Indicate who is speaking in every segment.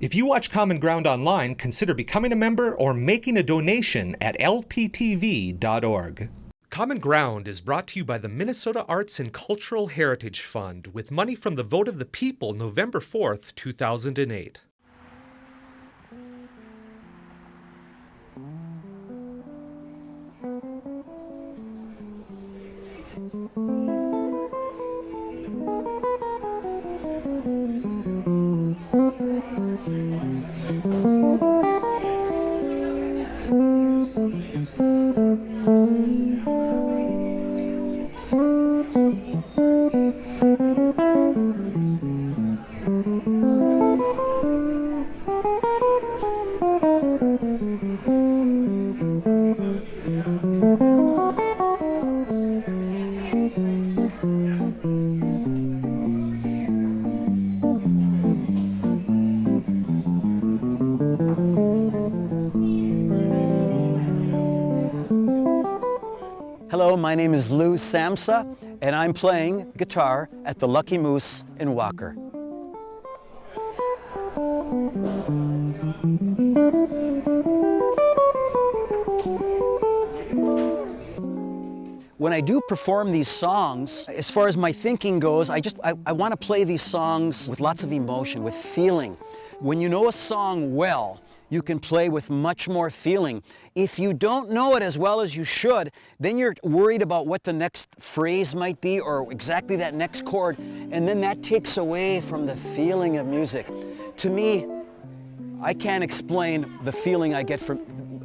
Speaker 1: If you watch Common Ground online, consider becoming a member or making a donation at lptv.org. Common Ground is brought to you by the Minnesota Arts and Cultural Heritage Fund with money from the vote of the people November 4th, 2008.
Speaker 2: Hello, my name is Lou Samsa, and I'm playing guitar at the Lucky Moose in Walker. When I do perform these songs, as far as my thinking goes, I want to play these songs with lots of emotion, with feeling. When you know a song well, you can play with much more feeling. If you don't know it as well as you should, then you're worried about what the next phrase might be or exactly that next chord, and then that takes away from the feeling of music. To me, I can't explain the feeling I get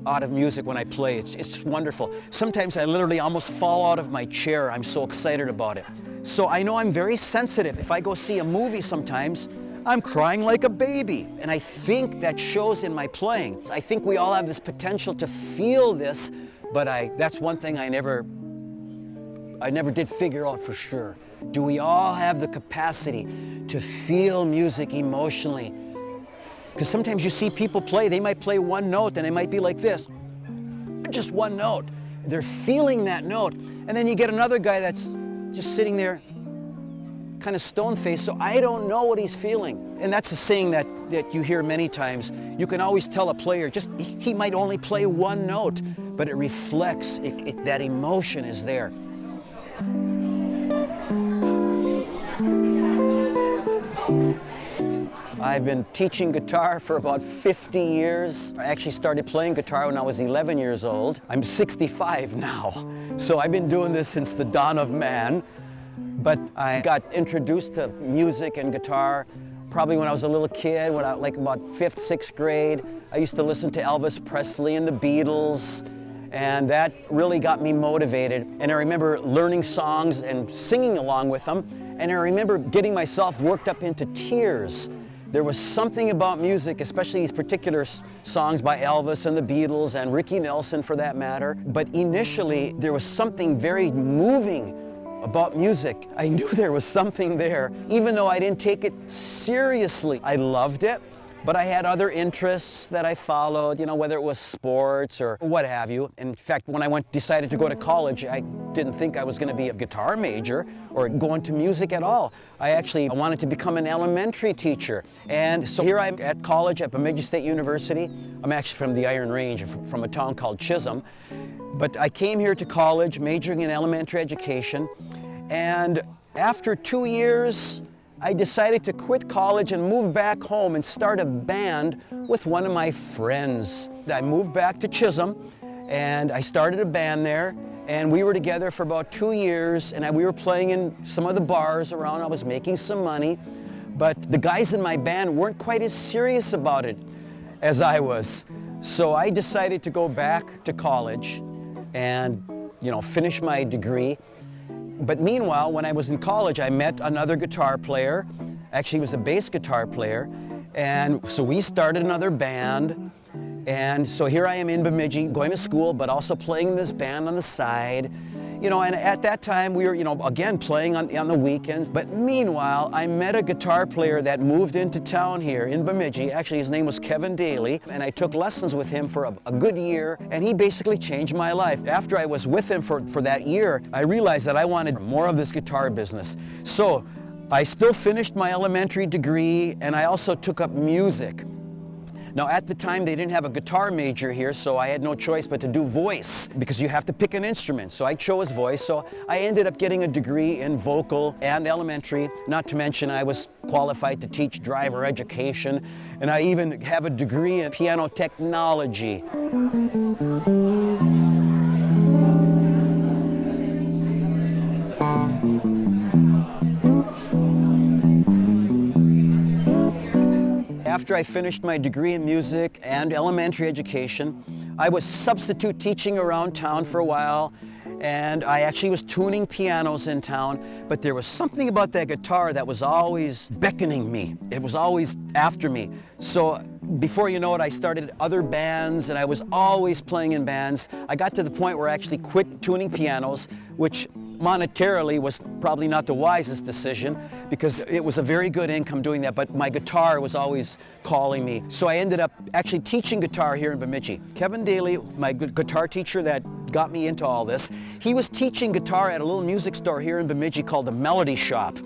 Speaker 2: out of music when I play. It's just wonderful. Sometimes I literally almost fall out of my chair. I'm so excited about it. So I know I'm very sensitive. If I go see a movie sometimes, I'm crying like a baby, and I think that shows in my playing. I think we all have this potential to feel this, but that's one thing I never did figure out for sure. Do we all have the capacity to feel music emotionally? Because sometimes you see people play, they might play one note and it might be like this, just one note. They're feeling that note, and then you get another guy that's just sitting there kind of stone-faced, so I don't know what he's feeling. And that's a saying that you hear many times. You can always tell a player, he might only play one note, but it reflects, that emotion is there. I've been teaching guitar for about 50 years. I actually started playing guitar when I was 11 years old. I'm 65 now, so I've been doing this since the dawn of man. But I got introduced to music and guitar probably when I was a little kid, when I like about 5th, 6th grade. I used to listen to Elvis Presley and the Beatles, and that really got me motivated. And I remember learning songs and singing along with them, and I remember getting myself worked up into tears. There was something about music, especially these particular songs by Elvis and the Beatles and Ricky Nelson for that matter. But initially, there was something very moving about music. I knew there was something there, even though I didn't take it seriously. I loved it, but I had other interests that I followed, whether it was sports or what have you. In fact, when I decided to go to college, I didn't think I was going to be a guitar major or go into music at all. I wanted to become an elementary teacher. And so here I'm at college at Bemidji State University. I'm actually from the Iron Range, from a town called Chisholm. But I came here to college majoring in elementary education, and after 2 years, I decided to quit college and move back home and start a band with one of my friends. I moved back to Chisholm, and I started a band there, and we were together for about 2 years, and we were playing in some of the bars around. I was making some money, but the guys in my band weren't quite as serious about it as I was. So I decided to go back to college and finish my degree. But meanwhile, when I was in college, I met another guitar player. Actually, he was a bass guitar player. And so we started another band. And so here I am in Bemidji, going to school, but also playing in this band on the side. And at that time we were, again playing on the weekends. But meanwhile, I met a guitar player that moved into town here in Bemidji. Actually, his name was Kevin Daly, and I took lessons with him for a good year, and he basically changed my life. After I was with him for that year, I realized that I wanted more of this guitar business. So I still finished my elementary degree, and I also took up music. Now at the time they didn't have a guitar major here, so I had no choice but to do voice because you have to pick an instrument. So I chose voice, so I ended up getting a degree in vocal and elementary. Not to mention I was qualified to teach driver education, and I even have a degree in piano technology. After I finished my degree in music and elementary education, I was substitute teaching around town for a while, and I actually was tuning pianos in town, but there was something about that guitar that was always beckoning me. It was always after me. So before you know it, I started other bands, and I was always playing in bands. I got to the point where I actually quit tuning pianos, which monetarily was probably not the wisest decision because it was a very good income doing that, but my guitar was always calling me. So I ended up actually teaching guitar here in Bemidji. Kevin Daly, my guitar teacher that got me into all this, he was teaching guitar at a little music store here in Bemidji called the Melody Shop.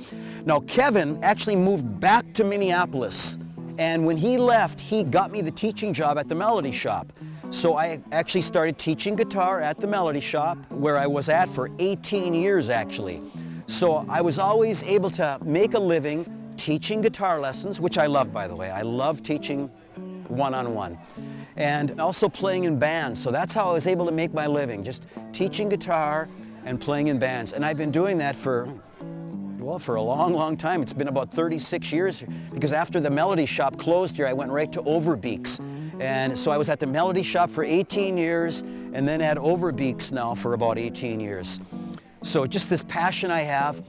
Speaker 2: Now Kevin actually moved back to Minneapolis, and when he left, he got me the teaching job at the Melody Shop. So I actually started teaching guitar at the Melody Shop, where I was at for 18 years actually. So I was always able to make a living teaching guitar lessons, which I love, by the way. I love teaching one-on-one. And also playing in bands. So that's how I was able to make my living, just teaching guitar and playing in bands. And I've been doing that for a long, long time. It's been about 36 years, because after the Melody Shop closed here, I went right to Overbeeks. And so I was at the Melody Shop for 18 years, and then at Overbeeks now for about 18 years. So just this passion I have.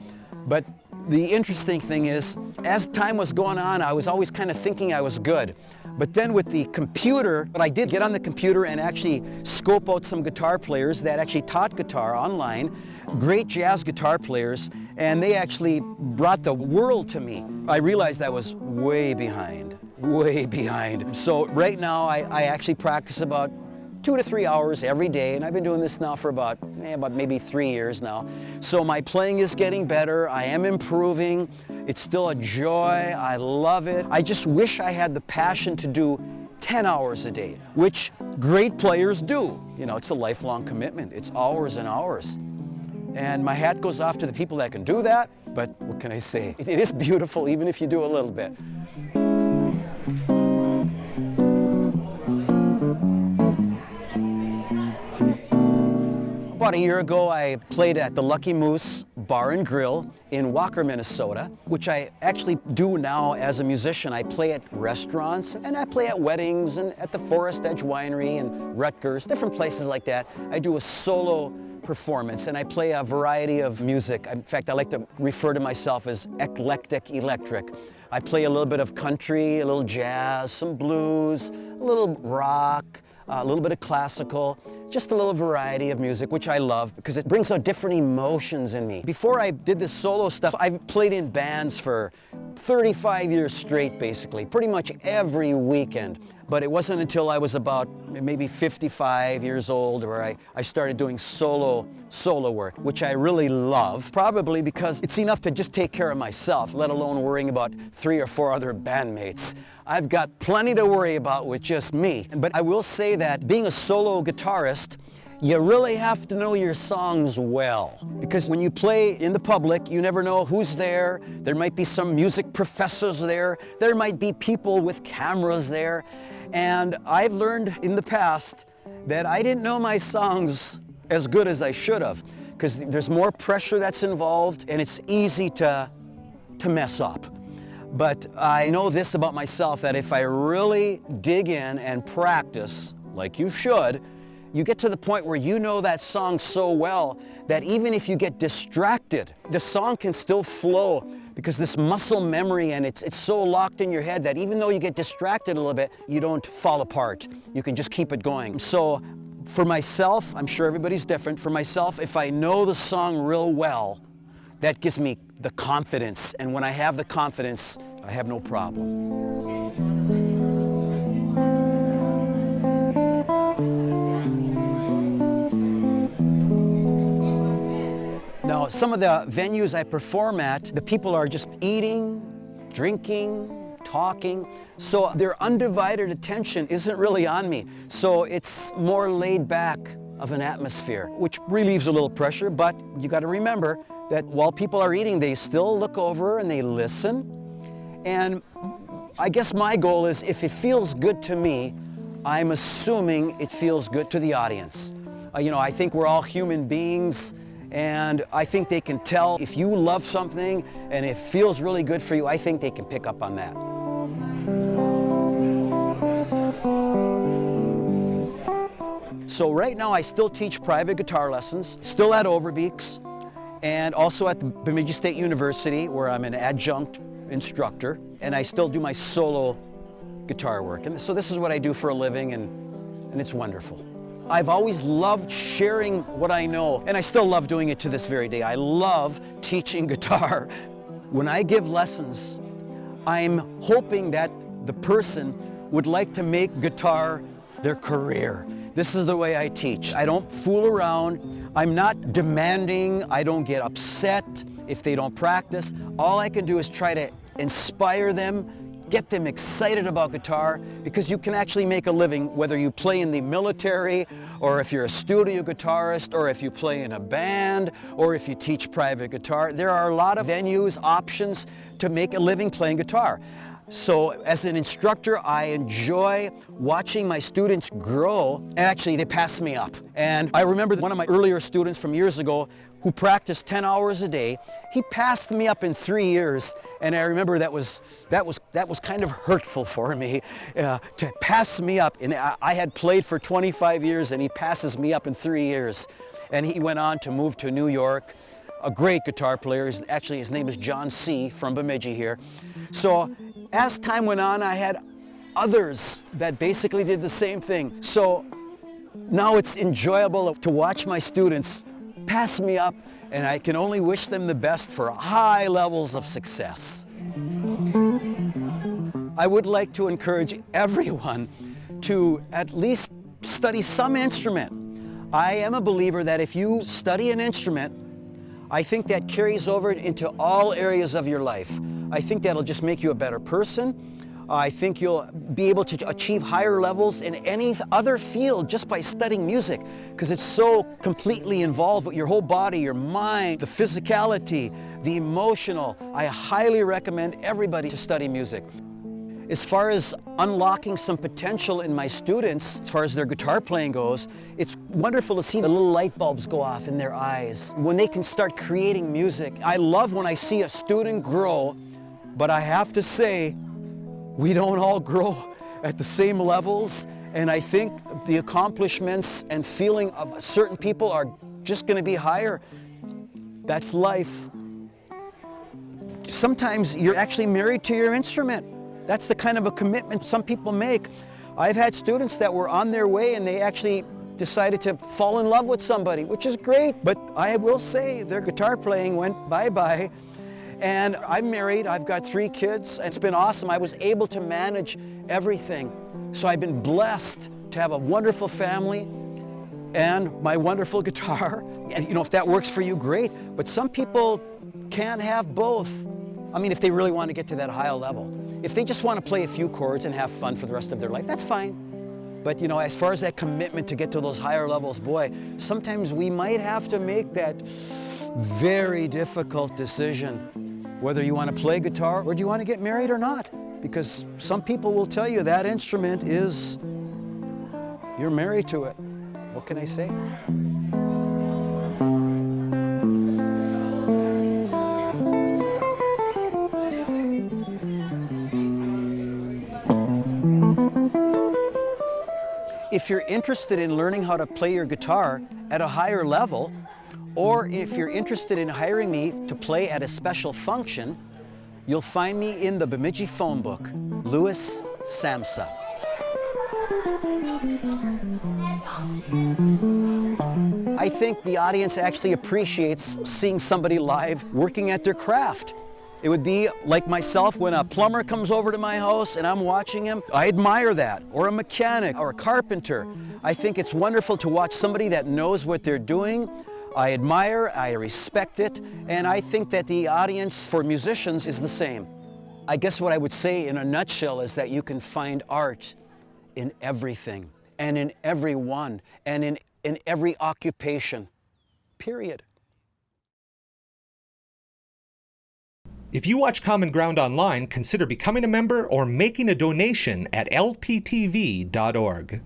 Speaker 2: But the interesting thing is, as time was going on, I was always kind of thinking I was good. But then with the computer, but I did get on the computer and actually scope out some guitar players that actually taught guitar online, great jazz guitar players, and they actually brought the world to me. I realized I was way behind. So right now I actually practice about 2 to 3 hours every day, and I've been doing this now for about maybe 3 years now. So my playing is getting better, I am improving, it's still a joy, I love it. I just wish I had the passion to do 10 hours a day, which great players do. You know, it's a lifelong commitment, it's hours and hours. And my hat goes off to the people that can do that, but what can I say? It is beautiful even if you do a little bit. About a year ago, I played at the Lucky Moose Bar and Grill in Walker, Minnesota, which I actually do now as a musician. I play at restaurants, and I play at weddings, and at the Forest Edge Winery and Rutgers, different places like that. I do a solo performance, and I play a variety of music. In fact, I like to refer to myself as eclectic electric. I play a little bit of country, a little jazz, some blues, a little rock, a little bit of classical, just a little variety of music, which I love because it brings out different emotions in me. Before I did this solo stuff, I played in bands for 35 years straight, basically, pretty much every weekend. But it wasn't until I was about maybe 55 years old where I started doing solo work, which I really love, probably because it's enough to just take care of myself, let alone worrying about 3 or 4 other bandmates. I've got plenty to worry about with just me. But I will say that being a solo guitarist, you really have to know your songs well. Because when you play in the public, you never know who's there. There might be some music professors there. There might be people with cameras there. And I've learned in the past that I didn't know my songs as good as I should have, because there's more pressure that's involved, and it's easy to mess up. But I know this about myself, that if I really dig in and practice, like you should, you get to the point where you know that song so well that even if you get distracted, the song can still flow, because this muscle memory, and it's so locked in your head that even though you get distracted a little bit, you don't fall apart. You can just keep it going. So for myself, I'm sure everybody's different. For myself, if I know the song real well, that gives me the confidence. And when I have the confidence, I have no problem. Now, some of the venues I perform at, the people are just eating, drinking, talking. So their undivided attention isn't really on me. So it's more laid back of an atmosphere, which relieves a little pressure, but you got to remember that while people are eating, they still look over and they listen. And I guess my goal is, if it feels good to me, I'm assuming it feels good to the audience. I think we're all human beings, and I think they can tell if you love something and it feels really good for you. I think they can pick up on that. So right now I still teach private guitar lessons, still at Overbeeks, and also at the Bemidji State University, where I'm an adjunct instructor, and I still do my solo guitar work. And so this is what I do for a living, and it's wonderful. I've always loved sharing what I know, and I still love doing it to this very day. I love teaching guitar. When I give lessons, I'm hoping that the person would like to make guitar their career. This is the way I teach. I don't fool around. I'm not demanding. I don't get upset if they don't practice. All I can do is try to inspire them, get them excited about guitar, because you can actually make a living whether you play in the military, or if you're a studio guitarist, or if you play in a band, or if you teach private guitar. There are a lot of venues, options to make a living playing guitar. So as an instructor, I enjoy watching my students grow, and actually they pass me up. And I remember one of my earlier students from years ago who practiced 10 hours a day. He passed me up in 3 years, and I remember that was kind of hurtful for me, to pass me up. And I had played for 25 years, and he passes me up in 3 years. And he went on to move to New York. A great guitar player. Actually, his name is John C. from Bemidji here. So as time went on, I had others that basically did the same thing. So now it's enjoyable to watch my students pass me up, and I can only wish them the best for high levels of success. I would like to encourage everyone to at least study some instrument. I am a believer that if you study an instrument, I think that carries over into all areas of your life. I think that'll just make you a better person. I think you'll be able to achieve higher levels in any other field just by studying music, because it's so completely involved with your whole body, your mind, the physicality, the emotional. I highly recommend everybody to study music. As far as unlocking some potential in my students, as far as their guitar playing goes, it's wonderful to see the little light bulbs go off in their eyes when they can start creating music. I love when I see a student grow, but I have to say, we don't all grow at the same levels, and I think the accomplishments and feeling of certain people are just going to be higher. That's life. Sometimes you're actually married to your instrument. That's the kind of a commitment some people make. I've had students that were on their way and they actually decided to fall in love with somebody, which is great, but I will say their guitar playing went bye-bye. And I'm married, I've got 3 kids, and it's been awesome. I was able to manage everything. So I've been blessed to have a wonderful family and my wonderful guitar. And if that works for you, great. But some people can't have both. I mean, if they really want to get to that higher level. If they just want to play a few chords and have fun for the rest of their life, that's fine. But as far as that commitment to get to those higher levels, boy, sometimes we might have to make that very difficult decision. Whether you want to play guitar or do you want to get married or not. Because some people will tell you that instrument is, you're married to it. What can I say? If you're interested in learning how to play your guitar at a higher level, or if you're interested in hiring me to play at a special function, you'll find me in the Bemidji phone book, Louis Samsa. I think the audience actually appreciates seeing somebody live working at their craft. It would be like myself when a plumber comes over to my house and I'm watching him. I admire that. Or a mechanic or a carpenter. I think it's wonderful to watch somebody that knows what they're doing. I admire, I respect it, and I think that the audience for musicians is the same. I guess what I would say in a nutshell is that you can find art in everything and in everyone and in every occupation, period.
Speaker 1: If you watch Common Ground online, consider becoming a member or making a donation at lptv.org.